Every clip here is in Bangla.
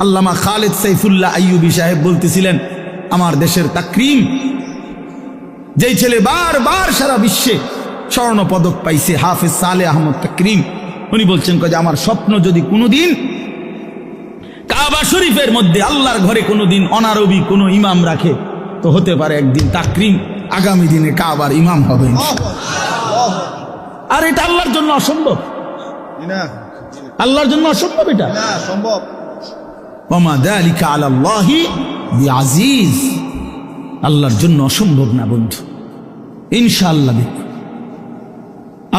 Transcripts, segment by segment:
আল্লামা খালেদ সাইফুল্লাহ আইয়ুবী সাহেব বলতেছিলেন, আমার দেশের তাকরিম, যেই ছেলে বারবার সারা বিশ্বে স্বর্ণ পদক পাইছে, হাফেজ সালেহ আহমদ তাকরিম, উনি বলছেন যে আমার স্বপ্ন যদি কোনোদিন কাবা শরীফের মধ্যে আল্লাহর ঘরে কোনোদিন অনারবি কোনো ইমাম রাখে, তো হতে পারে একদিন তাকরিম আগামী দিনে কাবার ইমাম হবে। আর এটা আল্লাহর জন্য অসম্ভব, আল্লাহর জন্য অসম্ভব, এটা সম্ভব। ওমা যালিকা আলাল্লাহি বিআজিজ, আল্লাহর জন্য অসম্ভব না বন্ধু, ইনশাআল্লাহ। দেখো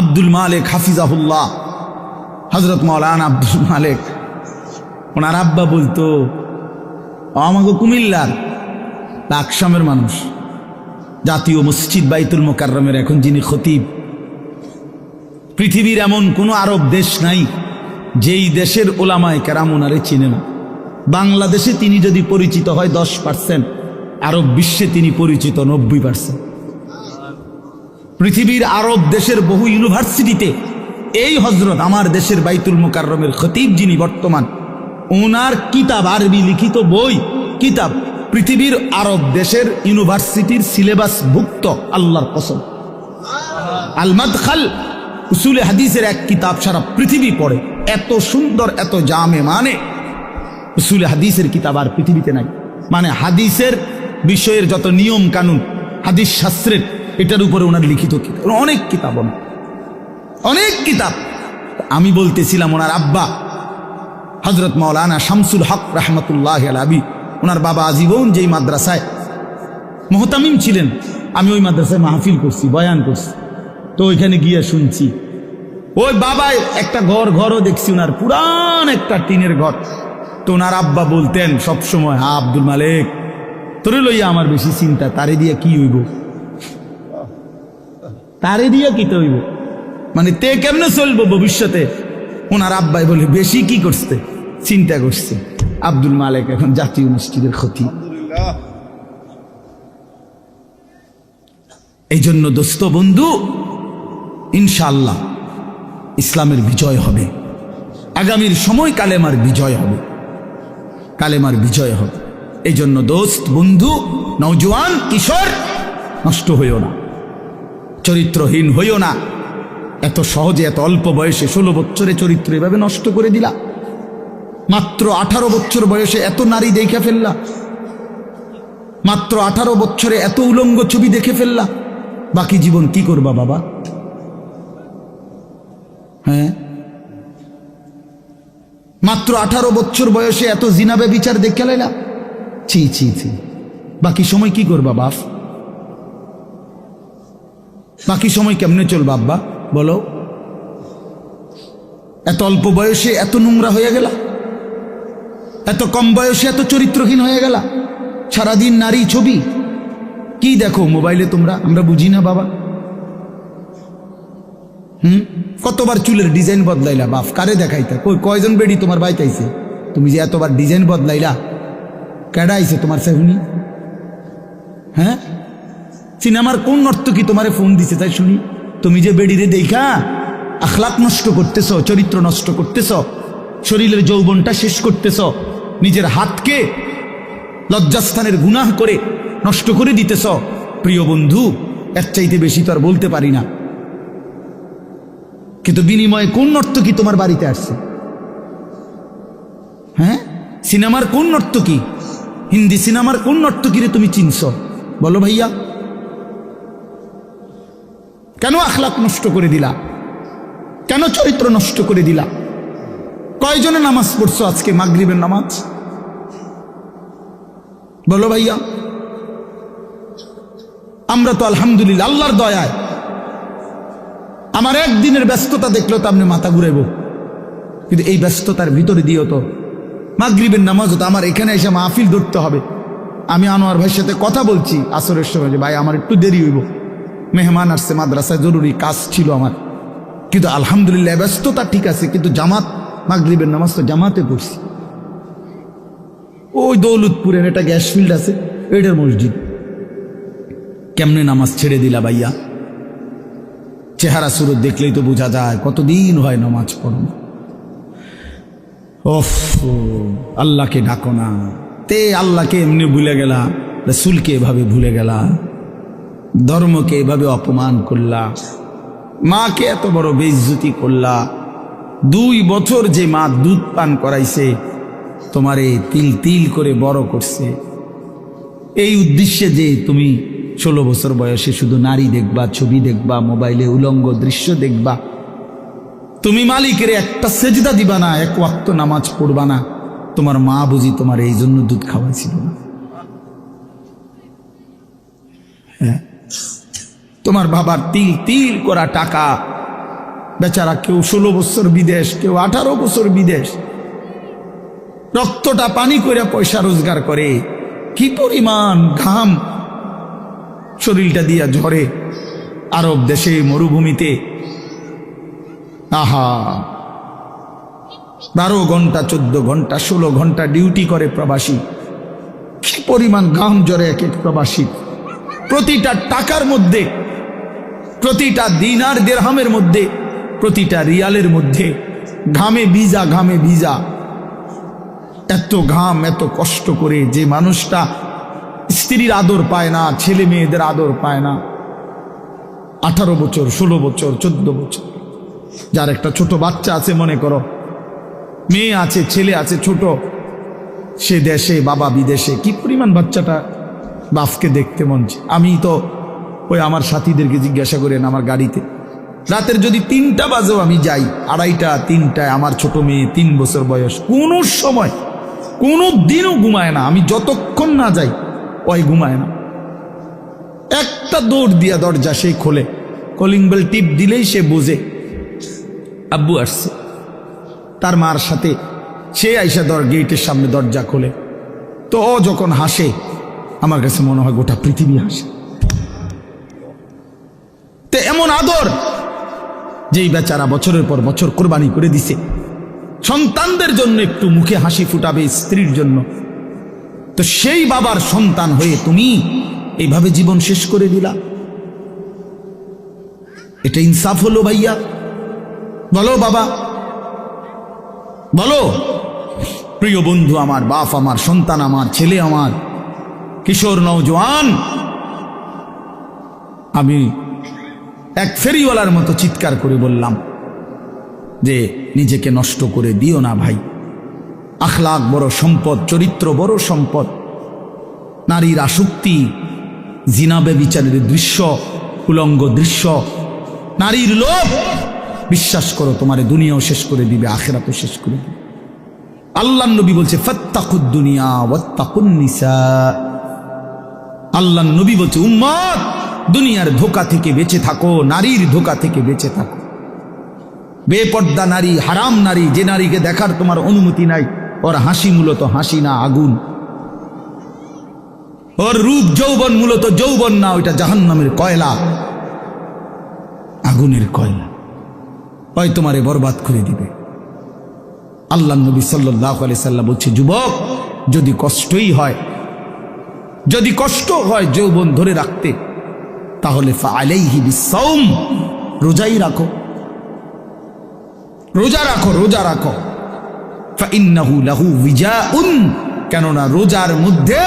আব্দুল মালিক হাফিজাহুল্লাহ, হযরত মাওলানা আব্দুল মালিক, ওনার আব্বা বলতো, আমাকে কুমিল্লার আকশামের মানুষ, জাতীয় মসজিদ বাইতুল মোকাররমের এখন যিনি খতিব, পৃথিবীর এমন কোনো আরব দেশ নাই যেই দেশের ওলামায়ে কেরাম ওনারে চিনে না। বাংলাদেশে তিনি যদি পরিচিত হয় 10%, আরব বিশ্বে তিনি পরিচিত 90%। পৃথিবীর আরব দেশের বহু ইউনিভার্সিটিতে এই হযরত আমার দেশের বাইতুল মোকাররমের খতিব যিনি বর্তমান, ওনার কিতাব, আরবি লিখিত বই কিতাব পৃথিবীর আরব দেশের ইউনিভার্সিটির সিলেবাস ভুক্ত, আল্লাহর কসম। আল মাদখাল উসুলে হাদিসের এক কিতাব সারা পৃথিবী পড়ে, এত সুন্দর, এত জামে, মানে উসুলে হাদিসের কিতাব আর পৃথিবীতে নাই। মানে হাদিসের বিষয়ের যত নিয়ম কানুন, হাদিস শাস্ত্রের, এটার উপরে ওনার লিখিত কিতাব, অনেক কিতাব, অনেক কিতাব। আমি বলতেছিলাম, ওনার আব্বা হযরত মাওলানা শামসুল হক রাহমাতুল্লাহি আলাইহি, ওনার বাবা আজীবন যেই মাদ্রাসায় মুহতামিম ছিলেন, আমি ওই মাদ্রাসায় মাহফিল করছি, বয়ান করছি, তো ওইখানে গিয়ে শুনছি, ওই বাবায় একটা ঘরও দেখছি, ওনার পুরান একটা টিনের ঘর। তো ওনার আব্বা বলতেন সবসময়, হ্যাঁ আব্দুল মালিক, তোরে লইয়া আমার বেশি চিন্তা, তারে দিয়া কি হইব, তারে দিয়া কি হইব, মানে তে কেমনে চলবো ভবিষ্যতে। ওনার আব্বাই বলে, বেশি কি করছে, চিন্তা করছে। আব্দুল মালিক এখন জাতীয় মসজিদের খতিব। এই জন্য দোস্ত বন্ধু, ইনশাআল্লাহ ইসলামের বিজয় হবে, আগামীর সময় কালেমার বিজয় হবে, কালেমার বিজয় হবে। এই জন্য দোস্ত বন্ধু, নওজোয়ান কিশোর, নষ্ট হইও না, চরিত্রহীন হইও না। এত সহজে, এত অল্প বয়সে 16 বছরে চরিত্র এভাবে নষ্ট করে দিলা, মাত্র 18 বছর বয়সে এত নারী দেখে ফেললা, মাত্র 18 বছরে এত উলঙ্গ ছবি দেখে ফেললা, বাকি জীবন কি করবা বাবা? হ্যাঁ, মাত্র 18 বছর বয়সে এত জিনা ব্যভিচার দেখে লাইলা, ছি ছি ছি, বাকি সময় কি করবা বাপ? বাকি সময় কেমনে চলবা আব্বা বলো? এত অল্প বয়সে এত নোংরা হয়ে গেলা, এত কম বয়সে এত চরিত্রহীন হয়ে গেলা, সারাদিন নারী ছবি কি দেখো মোবাইলে তোমরা, আমরা বুঝি না বাবা। কতবার চুলের ডিজাইন বদলাইলা বাপ, কারে দেখাইতা? কয়জন বেডি তোমার বাইতে আইছে, তুমি যে এতবার ডিজাইন বদলাইলা, কেডা আইছে তোমার সেহুনি? হ্যাঁ, সিনেমার কোন নর্তকী তোমারে ফোন দিছে তাই শুনি? তুমি যে বেডিরে দেখা আখলাক নষ্ট করতেছ, চরিত্র নষ্ট করতেছ, শরীরের যৌবনটা শেষ করতেছ, নিজের হাতকে লজ্জাস্থানের গুনাহ করে নষ্ট করে দিতেছ। প্রিয় বন্ধু, এর চাইতে বেশি তো আর বলতে পারি না, কিন্তু বিনিময়ে কোন নর্তকী তোমার বাড়িতে আসছে? হ্যাঁ, সিনেমার কোন নর্তকী, হিন্দি সিনেমার কোন নর্তকীরে তুমি চিনছ বলো ভাইয়া? কেন আখলাক নষ্ট করে দিলা? কেন চরিত্র নষ্ট করে দিলা? কয়জনে নামাজ পড়ছো আজকে মাগরিবের নামাজ বলো ভাইয়া? আমরা তো আলহামদুলিল্লাহ আল্লাহর দয়ায়, আমার একদিনের ব্যস্ততা দেখলেও তো আপনি মাথা ঘুরাইব, কিন্তু এই ব্যস্ততার ভিতরে দিয়েও তো মাগরিবের নামাজ হতো। আমার এখানে এসে মাহফিল ধরতে হবে, আমি আনোয়ার ভাইয়ের সাথে কথা বলছি আসরের সময় যে ভাই আমার একটু দেরি হইব, মেহমান আসছে, মাদ্রাসায় জরুরি কাজ ছিল আমার, কিন্তু আলহামদুলিল্লাহ ব্যস্ততা ঠিক আছে, কিন্তু জামাত মাগরিবের নামাজ তো জামাতে পড়ছি। ওই দৌলতপুরের একটা গ্যাস ফিল্ড আছে, এটার মসজিদ, কেমনে নামাজ ছেড়ে দিলা ভাইয়া? চেহারা সুরত দেখলেই তো বোঝা যায় কতদিন হয় নামাজ পড়ো। ওফ, আল্লাহকে ডাকো না। তে আল্লাহকে এমনি ভুলে গেলা, রাসূলকে এভাবে ভুলে গেলা, ধর্মকে এভাবে অপমান করলা, মাকে এত বড় বেইজ্জতি করলা। 2 বছর যে মা দুধ পান করাইছে, তোমারে তিল তিল করে বড় করছে, এই উদ্দেশ্যে যে তুমি 16 বছর বয়সে শুধু নারী দেখবা, ছবি দেখবা, মোবাইলে উলঙ্গ দৃশ্য দেখবা, তুমি মালিকের একটা সেজদা দিবা না, 1 ওয়াক্ত নামাজ পড়বা না, তোমার মা বুঝি তোমার এই জন্য দুধ খাওয়াইছিল না? হ্যাঁ, তোমার বাবার তিল তিল করা টাকা, বেচারা কেউ 16 বছর বিদেশ, কেউ 18 বছর বিদেশ, রক্তটা পানি করে পয়সা রোজগার করে, কি পরিমাণ ঘাম শরীরটা দিয়া ঝরে আরব দেশে মরুভূমিতে। আহা, 12 ঘন্টা 14 ঘন্টা 16 ঘন্টা ডিউটি করে প্রবাসী, কি পরিমাণ ঘাম ঝরে এক এক প্রবাসী। প্রতিটা টাকার মধ্যে, প্রতিটা দিনার দিরহামের মধ্যে, প্রতিটা রিয়ালের মধ্যে ঘামে ভিজা, ঘামে ভিজা। এত ঘাম, এত কষ্ট করে যে মানুষটা স্ত্রীর আদর পায় না, ছেলে মেয়েদের আদর পায় না, 18 বছর 16 বছর 14 বছর, যার একটা ছোট বাচ্চা আছে, মনে করো মেয়ে আছে, ছেলে আছে ছোট, সে দেশে, বাবা বিদেশে, কি পরিমাণ বাচ্চাটা বাপকে দেখতে মন চায়। আমি তো ওই আমার সাথীদেরকে জিজ্ঞাসা করেন, আমার গাড়িতে রাতের যদি 3টা বাজেও আমি যাই, 2:30 3টায়, আমার ছোট মেয়ে 3 বছর বয়স, কোনো সময় কোনো দিনও ঘুমায় না। আমি যতক্ষণ না যাই ওই ঘুমায় না। একটা দৌড় দিয়া দরজা সে খোলে, কলিং বেল টিপ দিলেই সে বোঝে আব্বু আসছে। তার মার সাথে সে আইসা গেটের সামনে দরজা খোলে, তো ও যখন হাসে আমার কাছে মনে হয় গোটা পৃথিবী হাসে। তো এমন আদর, যেই বেচারা বছরের পর বছর কোরবানি করে দিছে সন্তানদের জন্য, একটু মুখে হাসি ফুটাবে স্ত্রীর জন্য, তো সেই বাবার সন্তান হয়ে তুমি এইভাবে জীবন শেষ করে দিলা। এটা ইনসাফ হলো ভাইয়া? বলো বাবা, বলো। প্রিয় বন্ধু আমার, বাপ আমার, সন্তান আমার, ছেলে আমার, কিশোর নওজোয়ান, আমি এক ফেরিওয়ালার মতো চিৎকার করে বললাম যে নিজেকে নষ্ট করে দিও না ভাই। আখলাক বড় সম্পদ, চরিত্র বড় সম্পদ। নারীর আসক্তি, জিনা ব্যভিচারের দৃশ্য, উলঙ্গ দৃশ্য, নারীর লোভ, বিশ্বাস করো তোমার দুনিয়াও শেষ করে দিবে, আখিরাতও শেষ করে দিবে। আল্লাহর নবী বলছে ফাত্তাকুদ দুনিয়া ওয়াত্তাকুন নিসা। আল্লাহর নবী বলছে উম্মত, দুনিয়ার ধোঁকা থেকে বেঁচে থাকো, নারীর ধোঁকা থেকে বেঁচে থাকো। বেপর্দা নারী, হারাম নারী, যে নারীকে দেখার তোমার অনুমতি নাই, ওর হাসি মূলত হাসি না, আগুন। ওর রূপ যৌবন মূলত যৌবন না, ওইটা জাহান্নামের কয়লা, আগুনের কয়লা, ওই তোমারে বরবাদ করে দিবে। আল্লাহ নবী সাল্লাল্লাহু আলাইহি সাল্লাম বলছে যুবক, যদি কষ্টই হয়, যদি কষ্ট হয় যৌবন ধরে রাখতে, তাহলে ফাআলাইহি বিসসাওম, রোজাই রাখো, রোজা রাখো, রোজা রাখো। ফাইন্নাহু লাহু উইজাউন, কেননা রোজার মধ্যে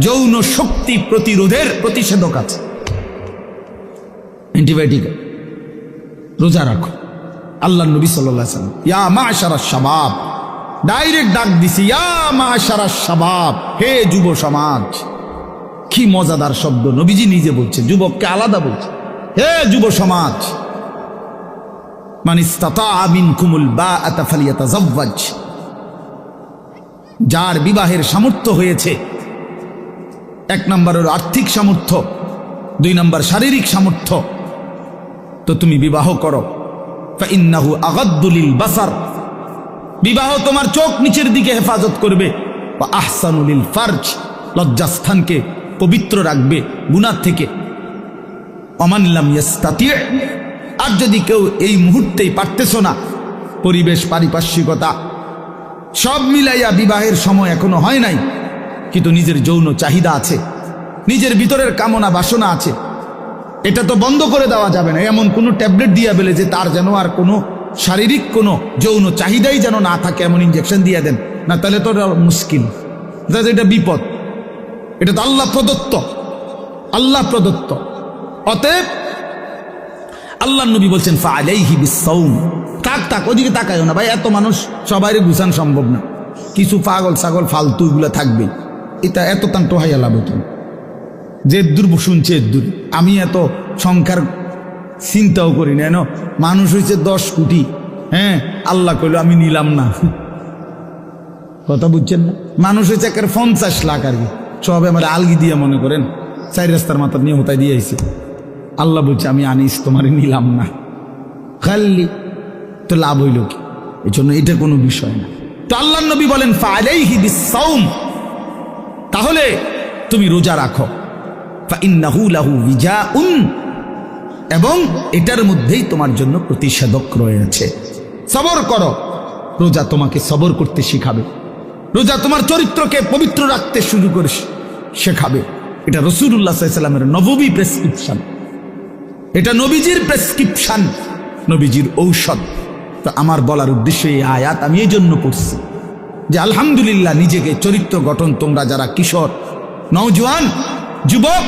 যৌন শক্তি প্রতিরোধের প্রতিষেধক আছে, অ্যান্টিবায়োটিক। রোজা রাখো। আল্লাহ নবী সাল্লাল্লাহু আলাইহি ওয়াসাল্লাম ইয়া মাশারাশ শাবাব, ডাইরেক্ট ডাক দিছি, ইয়া মাশারাশ শাবাব, হে যুব সমাজ। কি মজাদার শব্দ, নবীজি নিজে বলছে, যুবককে আলাদা বলছে, হে যুব সমাজ। মান ইসতাতাআ মিনকুমুল বাআতা ফালিয়াতাযাওয়াজ, যার বিবাহের সামর্থ্য হয়েছে, 1 নম্বর হলো আর্থিক সামর্থ্য, 2 নম্বর শারীরিক সামর্থ্য, তো তুমি বিবাহ করো। ফাইন্নাহু আগাদ্দু লিল বাসার, বিবাহ তোমার চোখ নিচের দিকে হেফাজত করবে। ওয়া আহসানু লিল ফারজ, লজ্জাস্থানকে পবিত্র রাখবে গুনাহ থেকে। ওমান লাম ইস্তাতি', আর যদি কেউ এই মুহূর্তেই পারতেছো না, পরিবেশ, পারিপার্শ্বিকতা সব মিলাইয়া বিবাহের সময় এখনো হয় নাই, কিন্তু নিজের যৌন চাহিদা আছে, নিজের ভিতরের কামনা বাসনা আছে, এটা তো বন্ধ করে দেওয়া যাবে না। এমন কোনো ট্যাবলেট দিয়া বেলে যে তার যেন আর কোনো শারীরিক কোনো যৌন চাহিদাই যেন না থাকে এমন ইঞ্জেকশন দিয়ে দেন, না তাহলে তো মুশকিল, এটা বিপদ। এটা তো আল্লাহ প্রদত্ত, আল্লাহ প্রদত্ত। অতএব আল্লাহ নবী বলছেন ফাআলাইহি বিসসাওম। তাক ওদিকে তাকায়ও না ভাই, এত মানুষ সবাইরে গুছান সম্ভব না, কিছু পাগল ছাগল ফালতু এগুলো থাকবে, এটা এত তান টোহাইয়া লাভ হতো যে দূর শুনছে দূর। আমি এত সংখ্যার চিন্তাও করি না, মানুষ হয়েছে 10 কোটি, হ্যাঁ আল্লাহ কইল আমি নিলাম না, কথা বুঝছেন না? মানুষ হয়েছে 50 লাখ আর কি, সবে আমার আলগি দিয়ে মনে করেন 4 রাস্তার মাথা নিয়ে হতাই দিয়েছে। আল্লাহ বলছে আমি আনিস তোমার নিলাম না, খালি তো লাভ হইল কি? এই জন্য এটা কোনো বিষয় না। তো আল্লাহ নবী বলেন ফাআলাইহি বিসসাওম, তাহলে তুমি রোজা রাখো, ফাইন্নাহু লাহু বিজাউন, এবং এটার মধ্যেই তোমার জন্য প্রতিষেধক রয়েছে। সবর করো, রোজা তোমাকে সবর করতে শিখাবে, রোজা তোমার চরিত্রকে পবিত্র রাখতে শুরু করে শেখাবে। এটা রাসূলুল্লাহ সাল্লাল্লাহু আলাইহি ওয়াসাল্লামের নববী প্রেসক্রিপশন, এটা নবীজির প্রেসক্রিপশন, নবীজির ঔষধ। তো আমার বলার উদ্দেশ্য এই আয়াত আমি এই জন্য পড়ছি যে আলহামদুলিল্লাহ নিজেকে চরিত্র গঠন, তোমরা যারা কিশোর, নওজোয়ান, যুবক,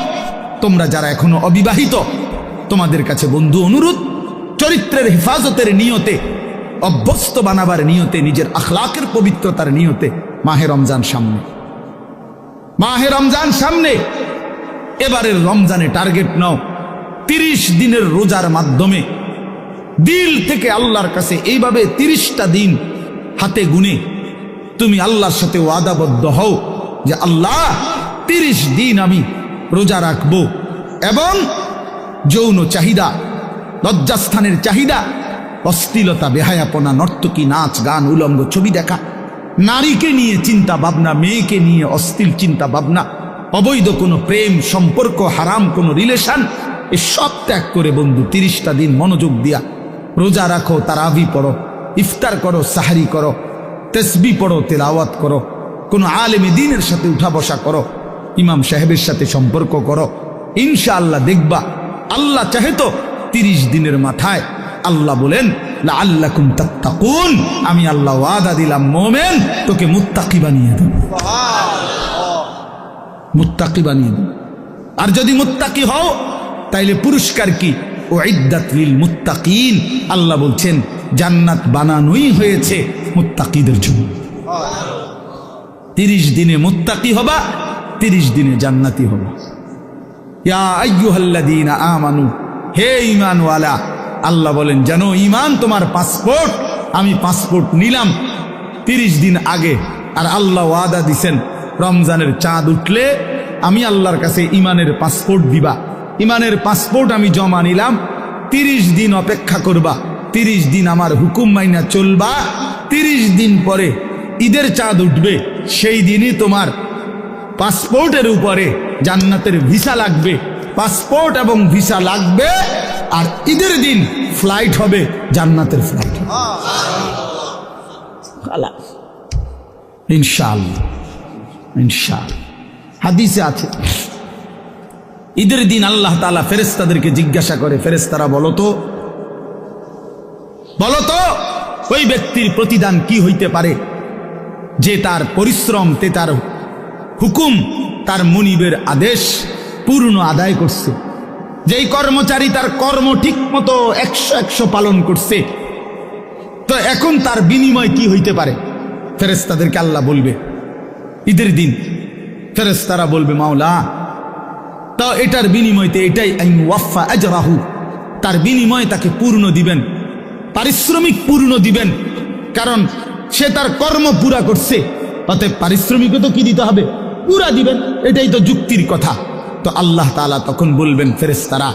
তোমরা যারা এখনো অবিবাহিত, তোমাদের কাছে বন্ধু অনুরোধ, চরিত্রের হেফাজতের নিয়তে, অভ্যস্ত বানাবার নিয়তে, নিজের আখলাকের পবিত্রতার নিয়তে মাহে রমজান সামনে, মাহে রমজান সামনে, এবারের রমজানে টার্গেট নাও 30 দিনের রোজার মাধ্যমে দিল থেকে আল্লাহর কাছে এইভাবে 30টা দিন হাতে গুনে তুমি আল্লাহর সাথে ওয়াদাবদ্ধ হও যে আল্লাহ 30 দিন আমি রোজা রাখবো, এবং যৌন চাহিদা, লজ্জাস্থানের চাহিদা, অশ্লীলতা, বেহায়াপনা, নর্তকী, নাচ গান, উলঙ্গ ছবি দেখা, নারীকে নিয়ে চিন্তা ভাবনা, মেয়েকে নিয়ে অশ্লীল চিন্তা ভাবনা, অবৈধ কোনো প্রেম সম্পর্ক, হারাম কোনো রিলেশন, এ সব ত্যাগ করে বন্ধু 30টা দিন মনোযোগ দিয়া রোজা রাখো, তারাবি পড়ো, ইফতার করো, সাহারি করো, তাসবিহ পড়ো, তেলাওয়াত করো, কোনো আলেমে দ্বীনের সাথে উঠা বসা করো, ইমাম সাহেবের সাথে সম্পর্ক করো, ইনশাআল্লাহ দেখবা আল্লাহ চাহে তো 30 দিনের মাথায় আল্লাহ বলেন লাআল্লাকুম তাত্তাকুন, আমি আল্লাহ ওয়াদা দিলাম মোমেন তোকে মুত্তাকি বানিয়ে দেব, মুত্তাকি বানিয়ে দেব। আর যদি মুত্তাকি হও তাইলে পুরস্কার কি? উইদ্দাত লিল মুত্তাকিন, আল্লাহ বলছেন জান্নাত বানানোই হয়েছে মুত্তাকিদের জন্য। 30 দিনে মুত্তাকি হবা, 30 দিনে জান্নাতি হবা। ইয়া আইয়ুহাল্লাযীনা আমানু, হে ঈমানওয়ালা, আল্লাহ বলেন জানো ঈমান তোমার পাসপোর্ট, আমি পাসপোর্ট নিলাম 30 দিন আগে, আর আল্লাহ ওয়াদা দিছেন রমজানের চাঁদ উঠলে আমি আল্লাহর কাছে ঈমানের পাসপোর্ট দিবা, ঈমানের পাসপোর্ট আমি জমা নিলাম, 30 দিন অপেক্ষা করবা, 30 দিন আমার হুকুম মাইনা চলবা, 30 দিন পরে ঈদের চাঁদ উঠবে, সেই দিনই তোমার পাসপোর্টের উপরে জান্নাতের ভিসা লাগবে, পাসপোর্ট এবং ভিসা লাগবে, আর ঈদের দিন ফ্লাইট হবে, জান্নাতের ফ্লাইট, ইনশাআল্লাহ, ইনশাআল্লাহ। হাদিসে আছে ঈদের দিন আল্লাহ তাআলা ফেরেশতাদেরকে জিজ্ঞাসা করে, ফেরেশতারা বলো তো ওই ব্যক্তির প্রতিদান কি হইতে পারে যে তার পরিশ্রম, তার হুকুম, তার মুনিবের আদেশ পূর্ণ আদায় করছে, যেই কর্মচারী তার কর্ম ঠিক মতো 100 পালন করছে, তো এখন তার বিনিময় কি হইতে পারে? ফেরেশতাদেরকে আল্লাহ বলবে ঈদের দিন, ফেরেশতারা বলবে মাওলা তো এটার বিনিময়তে এটাই ওয়াফা আজরাহু, তার বিনিময় তাকে পূর্ণ দিবেন, পারিশ্রমিক পূর্ণ দিবেন, কারণ সে তার কর্ম পুরা করছে, অতএব পারিশ্রমিকও তো কি দিতে হবে? পুরা দিবেন, এটাই তো যুক্তির কথা। তো আল্লাহ তাআলা তখন বলবেন ফেরেশতারা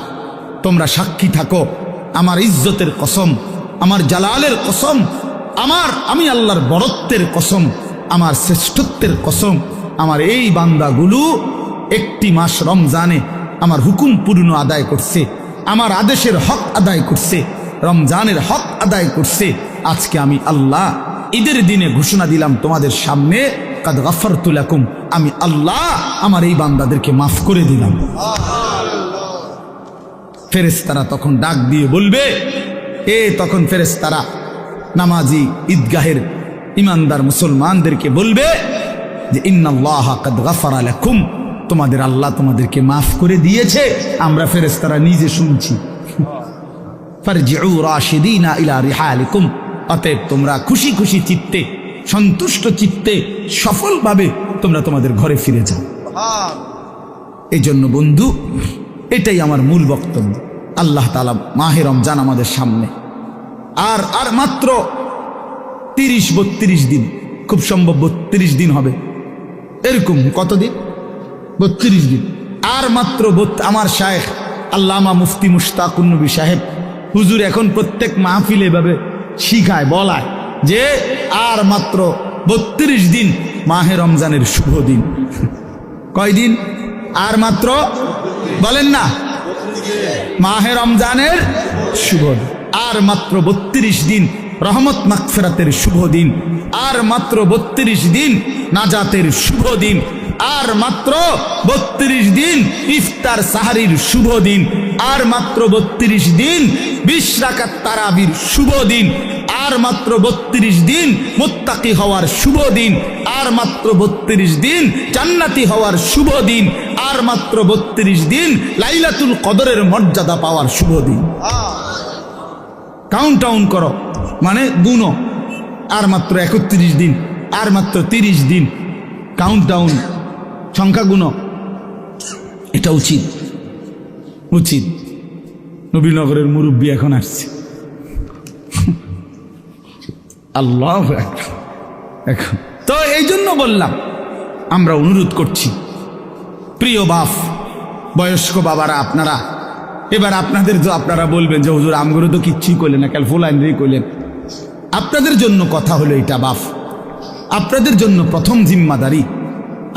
তোমরা সাক্ষী থাকো, আমার ইজ্জতের কসম, আমার জালালের কসম, আমি আল্লাহর বড়ত্বের কসম, আমার শ্রেষ্ঠত্বের কসম, আমার এই বান্দাগুলো 1 মাস রমজানে আমার হুকুম পূর্ণ আদায় করছে, আমার আদেশের হক আদায় করছে, রমজানের হক আদায় করছে। আজকে আমি আল্লাহ ঈদের দিনে ঘোষণা দিলাম তোমাদের সামনে, কাদ গাফারতু লাকুম, আমি আল্লাহ আমার এই বান্দাদেরকে মাফ করে দিলাম। ফেরেশতারা তখন ডাক দিয়ে বলবে, তখন ফেরেশতারা নামাজি ঈদগাহের ইমানদার মুসলমানদেরকে বলবে যে ইন্নাল্লাহা কাদ গাফারা লাকুম, তোমাদের আল্লাহ তোমাদেরকে মাফ করে দিয়েছে। আমরা ফেরেশতারা নিজে শুনছি। ফারজিউ রাশিদিনা ইলা রিহালিকুম, অতএব তোমরা খুশি খুশি চিত্তে, সন্তুষ্ট চিত্তে, সফলভাবে তোমরা তোমাদের ঘরে ফিরে যাও। এই জন্য বন্ধু, এটাই আমার মূল বক্তব্য। আল্লাহ তাআলা মাহে রমজান আমাদের সামনে, আর মাত্র 30-32 দিন, খুব সম্ভব 32 দিন হবে, এরকম কতদিন, 32 দিন। আর মাত্র আমার শায়েখ আল্লামা মুফতি মুশতাকুন নবী সাহেব হুজুর এখন প্রত্যেক মাহফিলে এভাবে শিখায়, বলায় যে আর মাত্র 32 দিন মাহে রমজানের শুভ দিন। কয়দিন? আর মাত্র, বলেন না, মাহে রমজানের শুভ দিন। আর মাত্র 32 দিন রহমত মাগফিরাতের শুভ দিন। আর মাত্র 32 দিন নাজাতের শুভ দিন। আর মাত্র 32 দিন ইফতার সাহারির শুভ দিন। আর মাত্র 32 দিন 20 রাকাত তারাবির শুভ দিন। আর মাত্র 32 দিন মুত্তাকি হওয়ার শুভ দিন। আর মাত্র 32 দিন জান্নাতি হওয়ার শুভ দিন। আর মাত্র 32 দিন লাইলাতুল কদরের মর্যাদা পাওয়ার শুভ দিন। কাউন্ট ডাউন করো, মানে গুনো। আর মাত্র 31 দিন, আর মাত্র 30 দিন, কাউন্ট ডাউন, সংখ্যা গুনো। এটা উচিত, উচিত। নবীনগরের মুরব্বী এখন আসছে, আল্লাহ এখন তো এই জন্য বললাম, আমরা অনুরোধ করছি প্রিয় বাপ, বয়স্ক বাবারা, আপনারা এবার আপনাদের, আপনারা বলবেন যে হুজুর আমগুলো তো কিচ্ছুই করলেন না, কাল ফুল আইনই করলেন। আপনাদের জন্য কথা হলো এটা বাপ, আপনাদের জন্য প্রথম জিম্মাদারি।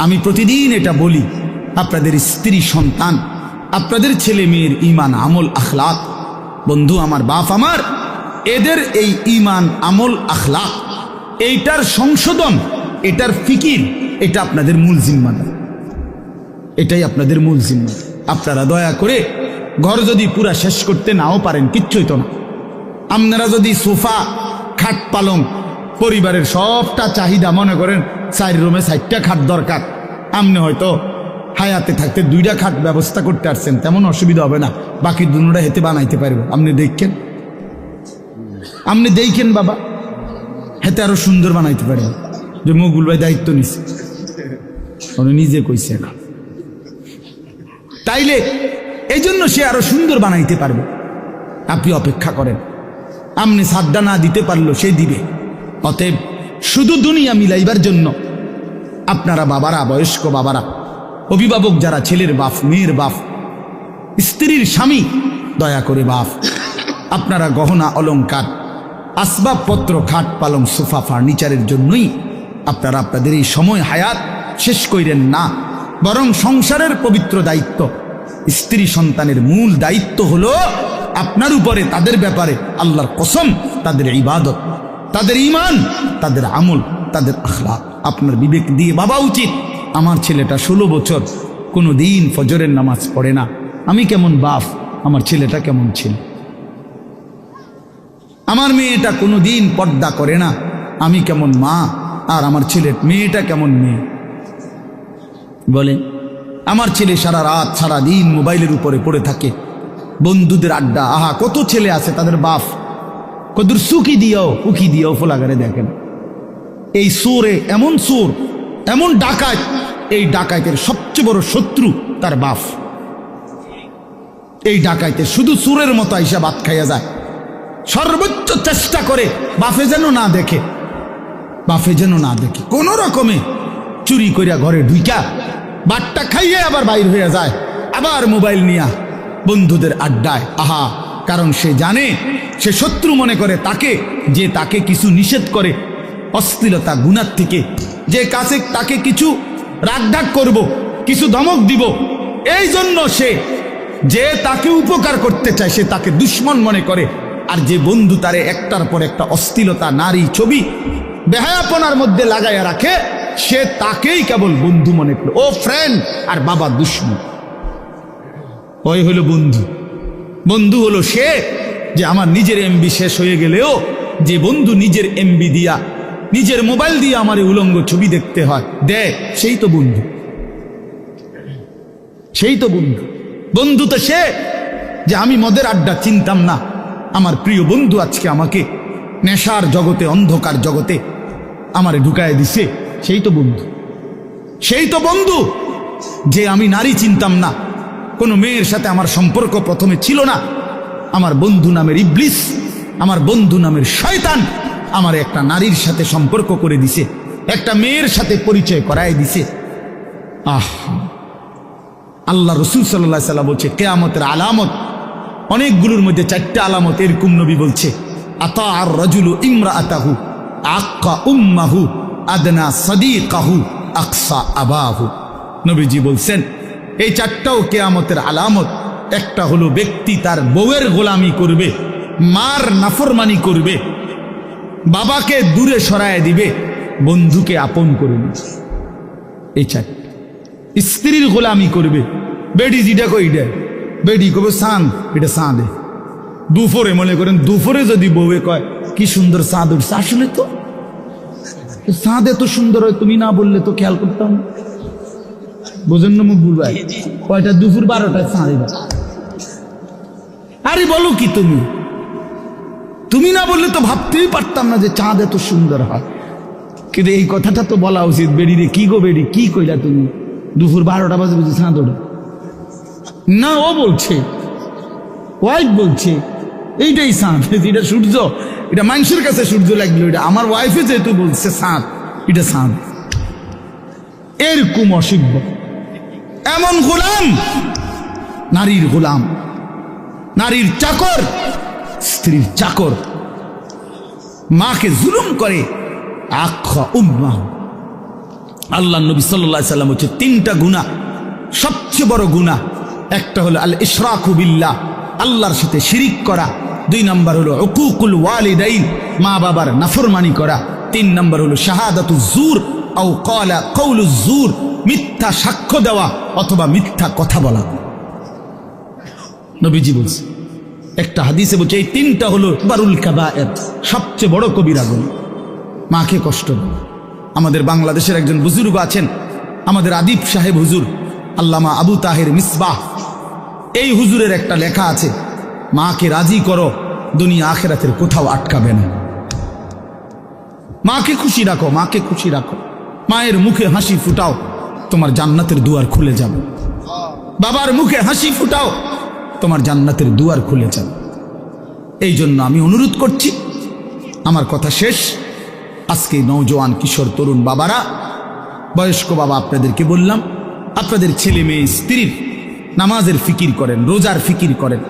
আমি প্রতিদিন এটা বলি, আপনাদের স্ত্রী সন্তান, আপনাদের ছেলে মেয়ের ঈমান আমল আখলাক, বন্ধু আমার, বাপ আমার, এদের এই ঈমান আমল আখলাক, এইটার সংশোধন, এটার ফিকির, এটা আপনাদের মূল জিম্মাদারি। এটাই আপনাদের মূল জিম্মাদারি। আপনারা দয়া করে ঘর যদি পুরা শেষ করতে নাও পারেন, কিচ্ছুই তো না, আপনারা যদি সোফা, খাট, পালং, পরিবারের সবটা চাহিদা, মনে করেন 4 রুমে 4টা খাট দরকার, আপনি হয়তো হায়াতে থাকতে 2টা খাট ব্যবস্থা করতে পারছেন, তেমন অসুবিধা হবে না, বাকি দুটোটা হেতে বানাইতে পারবে। আপনি দেখেন, আপনি দেখেন বাবা, হেতে আরো সুন্দর বানাইতে পারবেন। যে মকবুল ভাই দায়িত্ব নিছে, উনি নিজে কইছে না, তাইলে এই জন্য সে আরো সুন্দর বানাইতে পারবে। আপনি অপেক্ষা করেন, আপনি সাদ্দা না দিতে পারলো সে দিবে। অতএব শুধু দুনিয়া মিলাইবার জন্য আপনারা বাবারা, বয়স্ক বাবারা, অভিভাবক যারা, ছেলের বাপ, মেয়ের বাপ, স্ত্রীর স্বামী, দয়া করে বাপ, আপনারা গহনা অলংকার, আসবাবপত্র, খাট, পালং, সোফা, ফার্নিচারের জন্যই আপনারা আপনাদের এই সময় হায়াত শেষ কইরেন না, বরং সংসারের পবিত্র দায়িত্ব, স্ত্রী সন্তানের মূল দায়িত্ব হলো আপনার উপরে, তাদের ব্যাপারে আল্লাহর কসম, তাদের ইবাদত, তাদের ঈমান, তাদের আমল, তাদের আখলাক আপনার বিবেক দিয়ে ভাবা উচিত। আমার ছেলেটা 16 বছর কোনো দিন ফজরের নামাজ পড়ে না, আমি কেমন বাপ, আমার ছেলেটা কেমন ছেলে। আমার মেয়েটা কোনো দিন পর্দা করে না, আমি কেমন মা, আর আমার মেয়েটা কেমন মেয়ে। বলে আমার ছেলে সারা রাত সারা দিন মোবাইলের উপরে পড়ে থাকে, বন্ধুদের আড্ডা, আহা কত ছেলে আছে তাদের বাপ কদুর সুখী দিও উকি দিও ফোলাগারে দেখেন। এই সুরে এমন সুর, এমন ডাকাত, এই ডাকাতের সবচেয়ে বড় শত্রু তার বাপ। এই ডাকাইতে শুধু সুরের মতো আইসা ভাত খাইয়া যায়, সর্বোচ্চ চেষ্টা করে বাপে যেন না দেখে, বাপে যেন না দেখে, কোন রকমে চুরি করিয়া ঘরে ঢুইকা বাটটা খাইয়ে আবার বাইর হয়ে যায়, আবার মোবাইল নিয়া বন্ধুদের আড্ডায়, আহা, কারণ সে জানে, সে শত্রু মনে করে তাকে, যে তাকে কিছু নিষেধ করে অশ্লীলতা গুনার থেকে, যে কাছে তাকে কিছু রাগঢাক করব, কিছু ধমক দিব, এই জন্য সে, যে তাকে উপকার করতে চায় সে তাকে দুশ্মন মনে করে। আর যে বন্ধু তারে একটার পর একটা অশ্লীলতা, নারী, ছবি, বেহায়াপনার মধ্যে লাগাইয়া রাখে, সে তাকেই কেবল বন্ধু মনে করে, ও ফ্রেন্ড, আর বাবা দুশ্মন। ওই হলো বন্ধু। বন্ধু হলো সে যে আমার নিজের এমবি শেষ হয়ে গেলেও যে বন্ধু নিজের এমবি দিয়া, নিজের মোবাইল দিয়ে আমার উলঙ্গ ছবি দেখতে হয়, দেখ, সেই তো বন্ধু, সেই তো বন্ধু। বন্ধু তো সে যে আমি মদের আড্ডা চিনতাম না, আমার প্রিয় বন্ধু আজকে আমাকে নেশার জগতে, অন্ধকার জগতে আমারে ঢুকায় দিছে, সেই তো বন্ধু। সেই তো বন্ধু যে আমি নারী চিনতাম না, কোনো মেয়ের সাথে আমার সম্পর্ক প্রথমে ছিল না, আমার বন্ধু নামের ইবলিস, আমার বন্ধু নামের শয়তান আমার একটা নারীর সাথে সম্পর্ক করে দিছে, একটা মেয়ের সাথে পরিচয় করায় দিছে। আহ, আল্লাহ রসুল সাল্লাল্লাহু আলাইহি ওয়াসাল্লাম বলছে কিয়ামতের আলামত অনেকগুলোর মধ্যে 4টা আলামত, এরকম নবী বলছে, আতা আর রাজুলু ইমরাআতাহু আক্কা উম্মাহু আদনা সাদিকাহু আকসা আবাহু। নবীজি বলছেন এই 4টাও কিয়ামতের আলামত। একটা হলো ব্যক্তি তার বউয়ের গোলামি করবে, মার নাফরমানি করবে, বাবাকে দূরে সরায় দিবে, বন্ধুকে আপন করে নিবে। এই 4টা। স্ত্রীর গোলামি করবে, বেডি যেটা কই দেয়, বেডি কবে চাঁদ, এটা চাঁদে। দুপুরে মনে করেন, দুপুরে যদি বউয়ে কয় কি সুন্দর চাঁদ উঠছে, আসলে তো চাঁদ এত সুন্দর হয়, তুমি না বললে তো খেয়াল করতাম। বোঝেন না মুখ ভাই, কয়টা দুপুর 12টায় চাঁদ। আরে বলো কি তুমি, তুমি না বললে তো ভাবতেই পারতাম না যে চাঁদ এত সুন্দর হয়। কিন্তু এই কথাটা তো বলা উচিত, বেডি রে, কি গো বেডি, কি কইলা তুমি, দুপুর 12টা বাজে বুঝি চাঁদ ওঠে না? ও বলছে, ওয়াইফ বলছে এইটাই চাঁদ, এটা সূর্য, এটা মানুষের কাছে সূর্য লাগলো, এটা আমার ওয়াইফে যেহেতু বলছে চাঁদ, এটা চাঁদ। এরকম অসভ্য, এমন গোলাম, নারীর গোলাম, নারীর চাকর, স্ত্রীর চাকর, মাকে জুলুম করে। আখ্যা উম্মাহ। আল্লাহ নবী সাল্লাল্লাহু আলাইহি ওয়াসাল্লাম হচ্ছে 3টা গুনাহ, সবচেয়ে বড় গুনাহ। একটা হলো আল ইশরাকু বিল্লাহ, আল্লাহর সাথে শিরিক করা। 2 নম্বর হলো উকুকুল ওয়ালিদাইন, মা বাবার নাফরমানি করা। 3 নম্বর হলো শাহাদাতু জুর আও ক্বালা কাউলু জুর, মিথ্যা সাক্ষ্য দেওয়া অথবা মিথ্যা কথা বলা। নবীজি বলছে, একটা হাদিসে বলছে এই 3টা হলো বারুল কাবায়ের, সবচেয়ে বড় কবিরা গুনাহ। মাকে কষ্ট দেওয়া। আমাদের বাংলাদেশের একজন বুজুর্গ আছেন, আমাদের আদিব সাহেব হুজুর, আল্লামা আবু তাহের মিসবাহ, এই হুজুরের একটা লেখা আছে, মাকে রাজি করো, দুনিয়া আখেরাতের কোথাও আটকাবে না। মাকে খুশি রাখো, মাকে খুশি রাখো, মায়ের মুখে হাসি ফুটাও, তোমার জান্নাতের দুয়ার খুলে যাবে। বাবার মুখে হাসি ফুটাও, তোমার জান্নাতের দুয়ার খুলে যাবে। এই জন্য আমি অনুরোধ করছি, আমার কথা শেষ। আজকে নওজোয়ান কিশোর তরুণ বাবারা, বয়স্ক বাবা, আপনাদেরকে বললাম, আপনাদের ছেলে মেয়ে স্ত্রীর নামাজের ফিকির করেন, রোজার ফিকির করেন,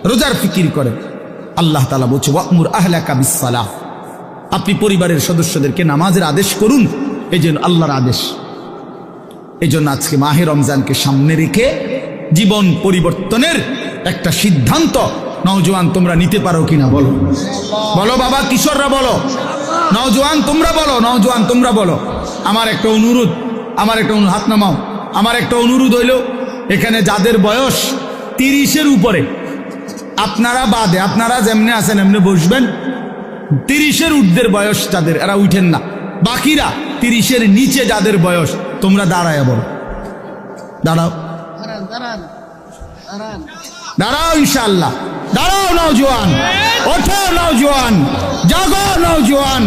রোজার ফিকির করেন। আল্লাহ তাআলা বলছে ওয়া'মুর আহলাকা বিস-সালাহ, আপনি পরিবারের সদস্যদেরকে নামাজের আদেশ করুন। এই জন্য আল্লাহর আদেশ। এই জন্য আজকে মাহে রমজানকে সামনে রেখে জীবন পরিবর্তনের একটা সিদ্ধান্ত নওজোয়ান তোমরা নিতে পারো কিনা বলো, বলো বাবা, কিশোররা বলো, নওজোয়ান তোমরা বলো, নওজোয়ান তোমরা বলো। আমার একটা অনুরোধ, আমার একটা হাত নামাও, আমার একটা অনুরোধ হইল, এখানে যাদের বয়স 30-এর উপরে, আপনারা বাদে, আপনারা যেমনে আছেন এমনি বসবেন। 30-এর ঊর্ধ্বের বয়স যাদের, এরা উঠেন না। বাকিরা 30-এর নিচে যাদের বয়স, তোমরা দাঁড়ায় বলো, দাঁড়াও, দাঁড়াও, ইনশাআল্লাহ দাঁড়াও। নওজোয়ান ওঠো, নওজোয়ান জাগো, নওজোয়ান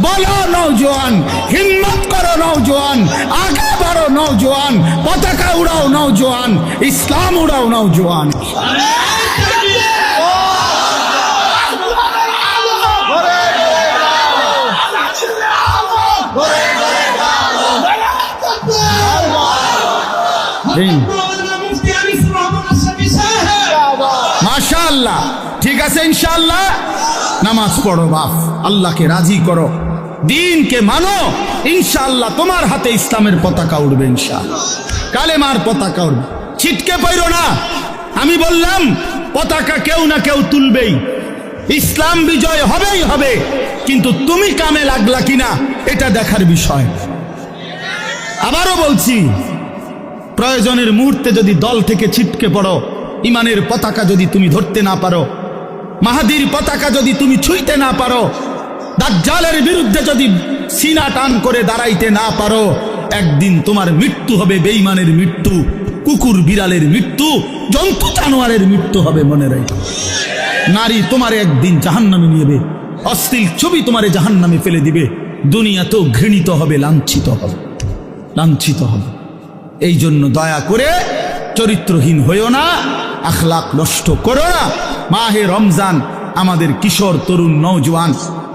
বলো, নওজোয়ান হিম্মত করো, নওজোয়ান আগে বাড়ো, নওজোয়ান পতাকা উড়াও, নওজোয়ান ইসলাম উড়াও, নওজোয়ান। মাশাআল্লাহ, ঠিক আছে, ইনশাআল্লাহ নামাজ পড়ো বাপ, আল্লাহকে রাজি করো, দ্বীনকে মানো, ইনশাআল্লাহ তোমার হাতে ইসলামের পতাকা উঠবে, ইনশাআল্লাহ কালেমার পতাকা উঠবে। ছিটকে পড়ো না, আমি বললাম পতাকা কেউ না কেউ তুলবেই, ইসলাম বিজয় হবেই হবে, কিন্তু তুমি কামে লাগলা কিনা এটা দেখার বিষয়। আবারও বলছি, প্রয়োজনের মুহূর্তে যদি দল থেকে ছিটকে পড়ো, ইমানের পতাকা যদি তুমি ধরতে না পারো, মাহাদির পতাকা যদি তুমি ছুঁইতে না পারো, দাজ্জালের বিরুদ্ধে যদি সিনা টান করে দাঁড়াইতে না পারো, একদিন তোমার মৃত্যু হবে বেঈমানের মৃত্যু, কুকুর বিড়ালের মৃত্যু, জন্তু জানোয়ারের মৃত্যু হবে, মনে রাখো। নারী তোমারে একদিন জাহান্নামে নিয়ে যাবে, অশ্লীল ছবি তোমারে জাহান্নামে ফেলে দিবে, দুনিয়াতেও ঘৃণিত হবে, লাঞ্ছিত হবে, লাঞ্ছিত হবে। এই জন্য দয়া করে চরিত্রহীন হইও না, আখলাক নষ্ট করো না। মাহে রমজান আমাদের কিশোর তরুণ নওজোয়ান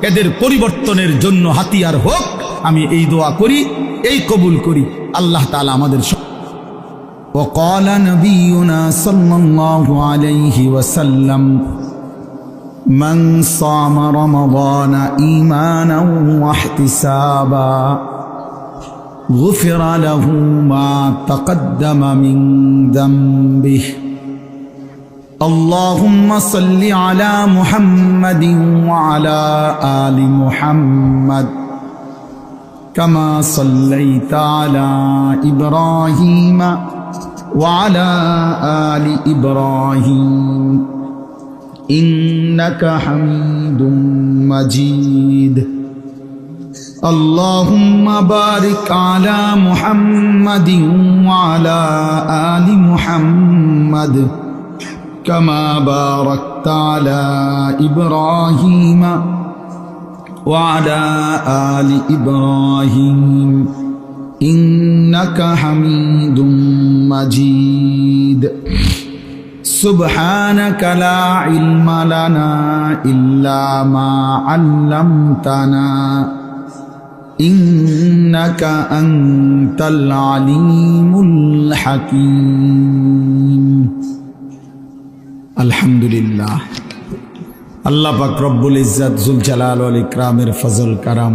এদের পরিবর্তনের জন্য হাতিয়ার হোক, আমি এই দোয়া করি, এই কবুল করি। আল্লাহ তাআলা আমাদের وقال نبينا صلى الله عليه وسلم من صام رمضان إيمانا واحتسابا غفر له ما تقدم من ذنبه اللهم صل على محمد وعلى آل محمد كما صليت على إبراهيم وعلى آل إبراهيم إنك حميد مجيد اللهم بارك على محمد وعلى آل محمد كما باركت على إبراهيم وعلى آل إبراهيم إنك حميد مجيد سبحانك لا علم لنا إلا ما علمتنا إنك أنت العليم الحكيم الحمد لله আল্লাহ পাক রব্বুল ইজ্জত জুল জালাল ওয়াল ইকরামের ফজল কারাম,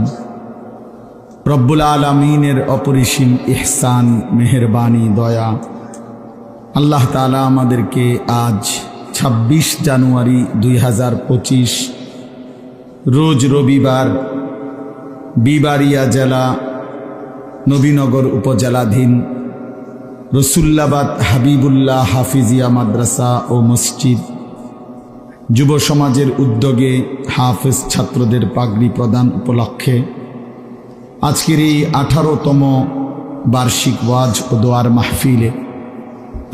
রব্বুল আলামিনের অপরিসীম ইহসান, মেহেরবানি, দয়া। আল্লাহ তাআলা আমাদেরকে আজ 26 জানুয়ারি 2025 রোজ রবিবার বিবাড়িয়া জেলা নবীনগর উপজেলাধীন রসুল্লাবাদ হাবিবুল্লাহ হাফিজিয়া মাদ্রাসা ও মসজিদ যুব সমাজের উদ্যোগে হাফেজ ছাত্রদের পাগড়ি প্রদান উপলক্ষে আজকের এই 18তম বার্ষিক ওয়াজ ও দোয়ার মাহফিলে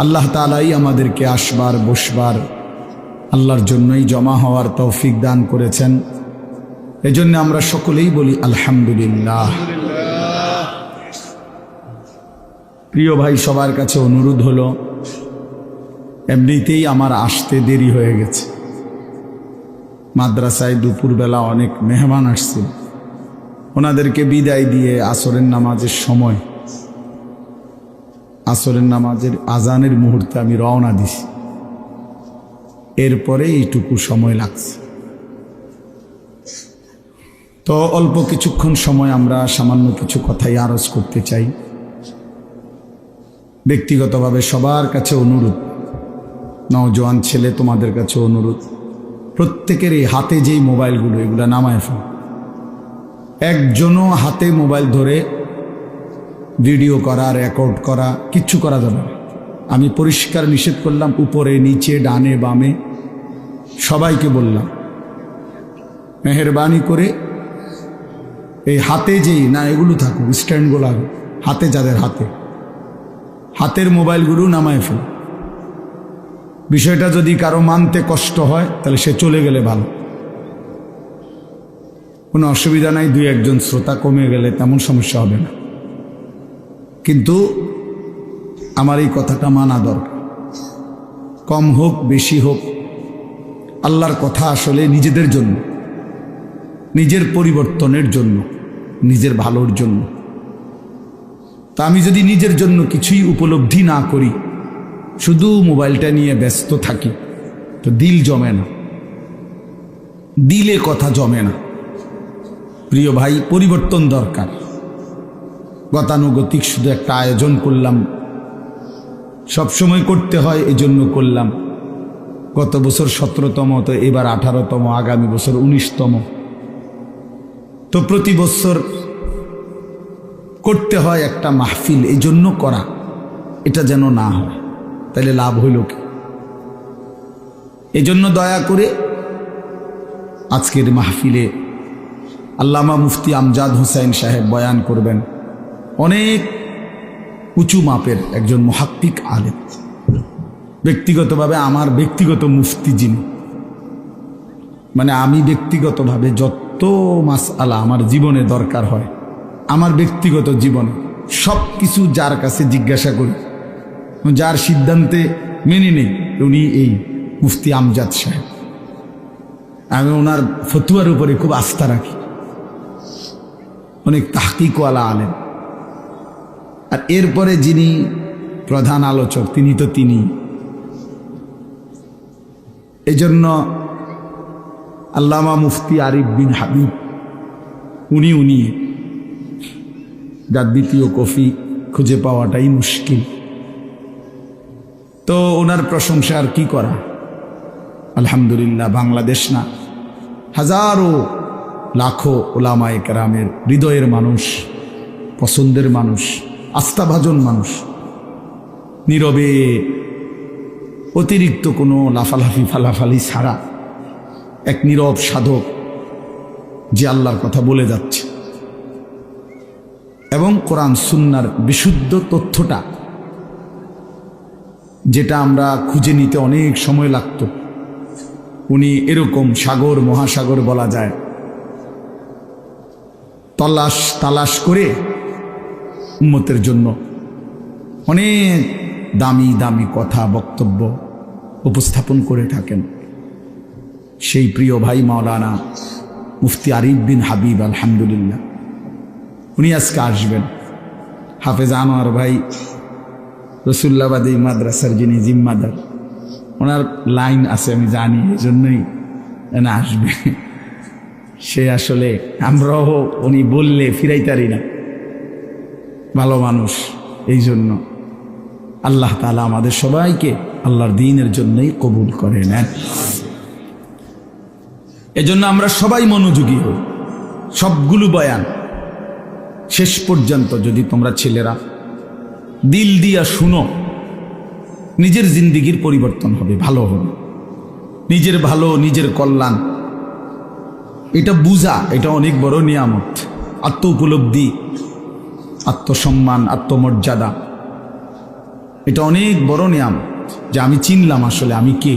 আল্লাহ তাআলাই আমাদেরকে আসবার বসবার আল্লাহর জন্যই জমা হওয়ার তৌফিক দান করেছেন। এজন্য আমরা সকলেই বলি আলহামদুলিল্লাহ। প্রিয় ভাই, সবার কাছে অনুরোধ হলো, এমনিতেই আমার আসতে দেরি হয়ে গেছে। মাদ্রাসায় দুপুরবেলা অনেক মেহমান আসছিল, ওনাদেরকে বিদায় দিয়ে আসরের নামাজের সময়, আসরের নামাজের আজানের মুহূর্তে আমি রওনা দিছি। এরপরে এইটুকু সময় লাগছে। তো অল্প কিছুক্ষণ সময় আমরা সামান্য কিছু কথাই আরজ করতে চাই। ব্যক্তিগতভাবে সবার কাছে অনুরোধ, নওজোয়ান ছেলে তোমাদের কাছে অনুরোধ, প্রত্যেকের এই হাতে যেই মোবাইলগুলো, এগুলো নামায় ফেল। একজনও হাতে মোবাইল ধরে ভিডিও করা, রেকর্ড করা কিচ্ছু করা যাবে না। আমি পরিষ্কার নিষেধ করলাম, উপরে নিচে ডানে বামে সবাইকে বললাম, মেহেরবানি করে এই হাতে যেই না এগুলো থাকুক, স্ট্যান্ডগুলো হাতে, যাদের হাতের মোবাইলগুলো নামায় ফেল। বিষয়টা যদি কারো মানতে কষ্ট হয় তাহলে সে চলে গেলে ভালো, কোনো অসুবিধা নাই। 2-1 শ্রোতা কমে গেলে তেমন সমস্যা হবে না, কিন্তু আমার এই কথাটা মানা দরকার। কম হোক বেশি হোক, আল্লাহর কথা আসলে নিজেদের জন্য, নিজের পরিবর্তনের জন্য, নিজের ভালোর জন্য। তা আমি যদি নিজের জন্য কিছুই উপলব্ধি না করি, শুধু মোবাইলটা নিয়ে ব্যস্ত থাকি, তো দিল জমে না, দিলে কথা জমে না। প্রিয় ভাই, পরিবর্তন দরকার। গতানুগতিক শুধু একটা আয়োজন করলাম, সবসময় করতে হয় এজন্য করলাম। গত বছর 17তম, তো এবার 18তম, আগামী বছর 19তম। তো প্রতি বছর করতে হয় একটা মাহফিল, এই জন্য করা। এটা যেন না হয়, তাহলে লাভ হইল কি? এই জন্য দয়া করে আজকের মাহফিলে আল্লামা মুফতি আমজাদ হুসাইন সাহেব বয়ান করবেন। অনেক উঁচু মাপের একজন মুহাক্কিক আলেম, ব্যক্তিগতভাবে আমার ব্যক্তিগত মুফতি যিনি, মানে আমি ব্যক্তিগতভাবে যত মাসআলা আমার জীবনে দরকার হয়, আমার ব্যক্তিগত জীবনে সব কিছু যার কাছে জিজ্ঞাসা করি, যার সিদ্ধান্তে মেনে নেই, উনি এই মুফতি আমজাদ সাহেব। আমি ওনার ফতুয়ার উপরে খুব আস্থা রাখি, অনেক তাহকিকওয়ালা আলেম। আর এরপরে যিনি প্রধান আলোচক তিনি তো তিনি, এজন্য আল্লামা মুফতি আরিফ বিন হাবিব উনি যার দ্বিতীয় কফি খুঁজে পাওয়াটাই মুশকিল। তো ওনার প্রশংসা আর কি করা, আলহামদুলিল্লাহ। বাংলাদেশ না, হাজারো লাখো ওলামায়ে কেরামের হৃদয়ের মানুষ, পছন্দের মানুষ, আস্থাভাজন মানুষ, নীরবে অতিরিক্ত কোনো লাফালাফি ফালাফালি ছাড়া এক নীরব সাধক যে আল্লাহর কথা বলে যাচ্ছে এবং কোরআন সুন্নাহর বিশুদ্ধ তথ্যটা যেটা আমরা খুঁজে নিতে অনেক সময় লাগত, উনি এরকম সাগর মহাসাগর বলা যায় তালাশ করে উম্মতের জন্য অনেক দামি দামি কথা বক্তব্য উপস্থাপন করে থাকেন। সেই প্রিয় ভাই মাওলানা মুফতি আরিফ বিন হাবিব, আলহামদুলিল্লাহ উনি আজকে আসবেন। হাফেজ আনোয়ার ভাই রসুল্লাবাদী মাদ্রাসার যিনি জিম্মাদার, ওনার লাইন আছে আমি জানি, এই জন্যই না আসবে। সে আসলে আমরাও উনি বললে ফিরাইতারি না, ভালো মানুষ। এই জন্য আল্লাহ তাআলা আমাদের সবাইকে আল্লাহর দ্বীনের জন্যই কবুল করে নেন। এজন্য আমরা সবাই মনোযোগী হই, সবগুলো বয়ান শেষ পর্যন্ত যদি তোমরা ছেলেরা দিল দিয়া শুনো, নিজের জিন্দিগির পরিবর্তন হবে, ভালো হবে। নিজের ভালো, নিজের কল্যাণ এটা বুঝা, এটা অনেক বড় নিয়ামত। আত্ম উপলব্ধি, আত্মসম্মান, আত্মমর্যাদা, এটা অনেক বড় নিয়ামত যে আমি চিনলাম আসলে আমি কে।